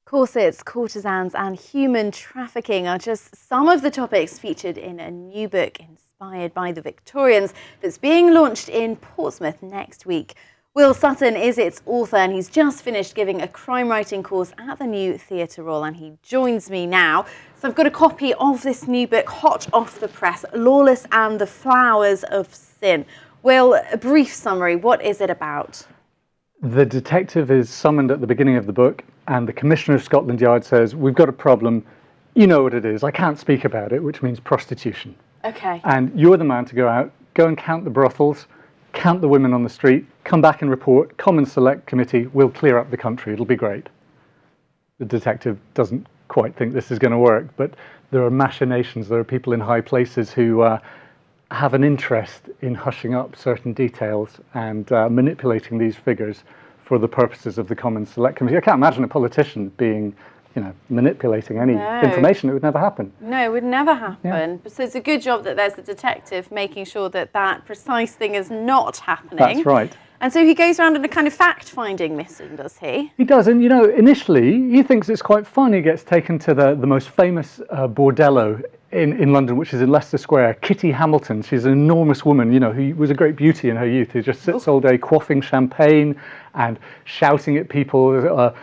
Corsets, courtesans and human trafficking are just some of the topics featured in a new book inspired by the Victorians that's being launched in Portsmouth next week. Will Sutton is its author, and he's just finished giving a crime writing course at the new Theatre Royal, and he joins me now. So I've got a copy of this new book, hot off the press, Lawless and the Flowers of Sin. Will, a brief summary, what is it about? The detective is summoned at the beginning of the book, and the Commissioner of Scotland Yard says, "We've got a problem, you know what it is, I can't speak about it," which means prostitution. Okay. And you're the man to go out, go and count the brothels, count the women on the street, come back and report, Common Select Committee, we'll clear up the country, it'll be great. The detective doesn't quite think this is going to work, but there are machinations, there are people in high places who have an interest in hushing up certain details and manipulating these figures for the purposes of the Common Select Committee. I can't imagine a politician being, manipulating any information. It would never happen. No, it would never happen. Yeah. So it's a good job that there's a detective making sure that that precise thing is not happening. That's right. And so he goes around on a kind of fact-finding mission, does he? He does, and initially he thinks it's quite fun. He gets taken to the most famous bordello in London, which is in Leicester Square. Kitty Hamilton, she's an enormous woman, who was a great beauty in her youth, who just sits all day quaffing champagne and shouting at people,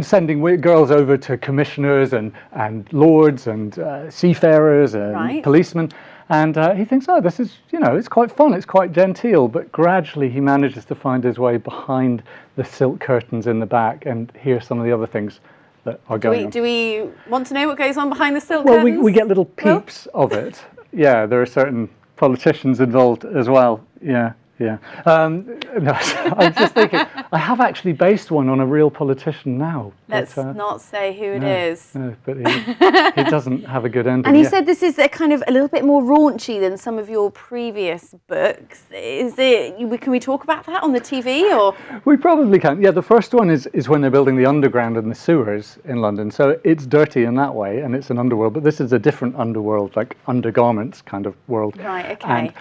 sending girls over to commissioners and lords and seafarers and policemen. And he thinks, oh, this is, it's quite fun, it's quite genteel. But gradually he manages to find his way behind the silk curtains in the back and hear some of the other things that are going on. Do we want to know what goes on behind the silk curtains? Well, we get little peeps of it. Yeah, there are certain politicians involved as well. Yeah. No, I'm just thinking, I have actually based one on a real politician now. Let's not say who it is. No, but he doesn't have a good ending. And he said this is a little bit more raunchy than some of your previous books. Can we talk about that on the TV? Or we probably can. Yeah, the first one is when they're building the underground and the sewers in London. So it's dirty in that way, and it's an underworld. But this is a different underworld, like undergarments kind of world. Right. Okay. And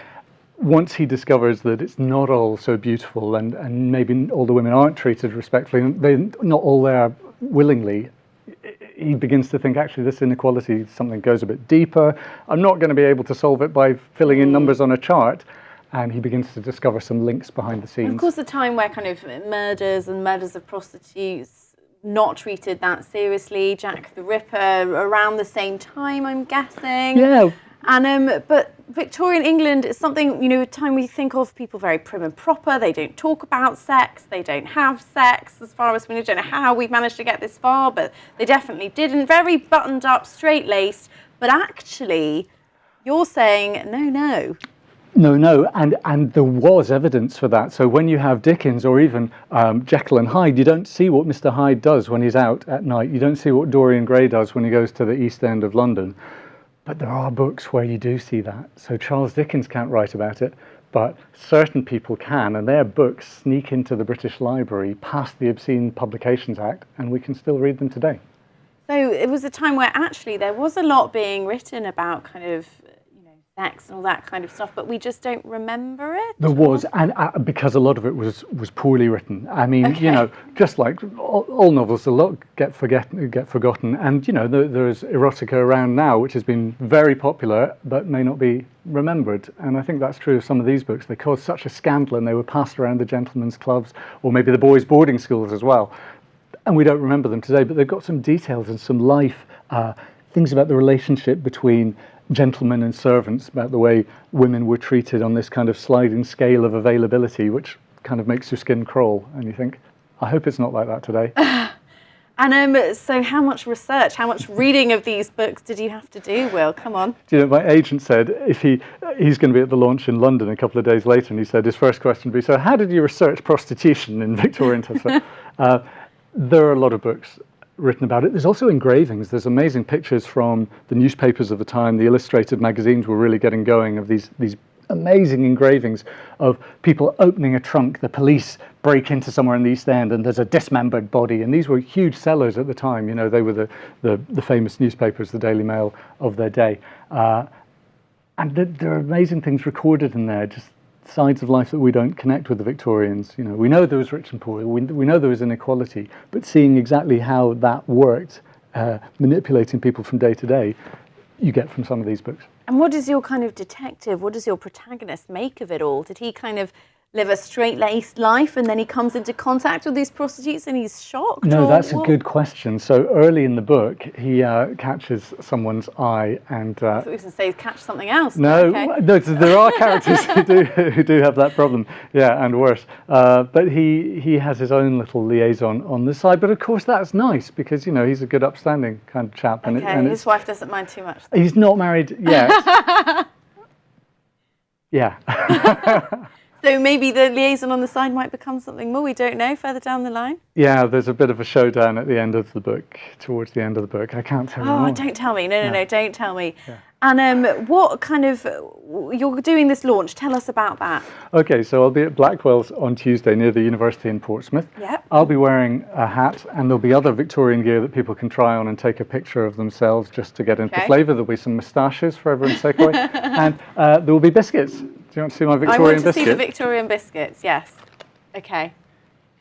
once he discovers that it's not all so beautiful and maybe all the women aren't treated respectfully, they're not all there willingly, he begins to think, actually, this inequality, something goes a bit deeper. I'm not going to be able to solve it by filling in numbers on a chart. And he begins to discover some links behind the scenes. And of course, the time where kind of murders of prostitutes not treated that seriously, Jack the Ripper around the same time, I'm guessing. Yeah. And but Victorian England is something, a time we think of people very prim and proper. They don't talk about sex. They don't have sex, as far as we know. I don't know how we've managed to get this far, but they definitely didn't. Very buttoned up, straight-laced. But actually, you're saying, no. No, and there was evidence for that. So when you have Dickens or even Jekyll and Hyde, you don't see what Mr. Hyde does when he's out at night. You don't see what Dorian Gray does when he goes to the East End of London. But there are books where you do see that. So Charles Dickens can't write about it, but certain people can, and their books sneak into the British Library past the Obscene Publications Act, and we can still read them today. So it was a time where actually there was a lot being written about kind of sex and all that kind of stuff, but we just don't remember it? There was, and because a lot of it was poorly written. I mean, just like all novels, a lot get forgotten. And, there's erotica around now, which has been very popular, but may not be remembered. And I think that's true of some of these books. They caused such a scandal, and they were passed around the gentlemen's clubs, or maybe the boys' boarding schools as well. And we don't remember them today, but they've got some details and some life, things about the relationship between gentlemen and servants, about the way women were treated on this kind of sliding scale of availability, which kind of makes your skin crawl. And you think, I hope it's not like that today. And so how much research, how much reading of these books did you have to do, Will? Come on. My agent said if he's going to be at the launch in London a couple of days later, and he said his first question would be, so how did you research prostitution in Victorian times? There are a lot of books written about it. There's also engravings. There's amazing pictures from the newspapers of the time. The illustrated magazines were really getting going of these amazing engravings of people opening a trunk. The police break into somewhere in the East End and there's a dismembered body. And these were huge sellers at the time. They were the famous newspapers, the Daily Mail of their day. And there are amazing things recorded in there, just sides of life that we don't connect with the Victorians. You know, we know there was rich and poor, we know there was inequality, but seeing exactly how that worked, manipulating people from day to day, you get from some of these books. And what does your kind of detective, what does your protagonist make of it all? Did he kind of live a straight-laced life and then he comes into contact with these prostitutes and he's shocked? No, that's a good question. So early in the book, he catches someone's eye and... I thought you were going to say catch something else. No, okay. no, there are characters who do have that problem, yeah, and worse. But he has his own little liaison on the side. But of course, that's nice because, you know, he's a good, upstanding kind of chap. Okay, and his wife doesn't mind too much. He's not married yet. Yeah. So maybe the liaison on the side might become something more, we don't know, further down the line? Yeah, there's a bit of a showdown at the end of the book, towards the end of the book. I can't tell you more. Oh, don't tell me. No, don't tell me. Yeah. And what kind of, you're doing this launch, tell us about that. Okay, so I'll be at Blackwell's on Tuesday near the university in Portsmouth. Yep. I'll be wearing a hat and there'll be other Victorian gear that people can try on and take a picture of themselves just to get into the flavour. There'll be some moustaches for everyone's takeaway. And there will be biscuits. Do you want to see my Victorian biscuits? I want to see the Victorian biscuits, yes. Okay.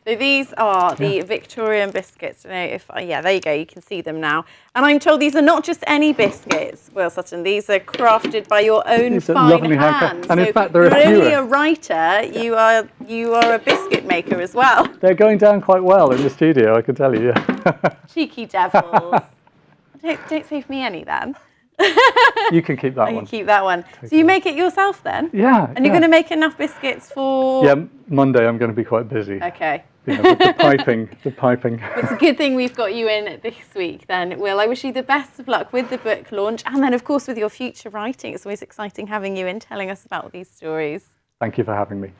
So these are the Victorian biscuits. Yeah, there you go. You can see them now. And I'm told these are not just any biscuits, Will Sutton. These are crafted by your own fine hands. And so in fact, there are you're fewer. only a writer. You are a biscuit maker as well. They're going down quite well in the studio, I can tell you. Yeah. Cheeky devils. Don't save me any then. You can keep that one. You can keep that one. So you make it yourself then? Yeah. And you're going to make enough biscuits for... Yeah, Monday I'm going to be quite busy. Okay. You know, with the piping. It's a good thing we've got you in this week then, Will. I wish you the best of luck with the book launch and then, of course, with your future writing. It's always exciting having you in, telling us about these stories. Thank you for having me.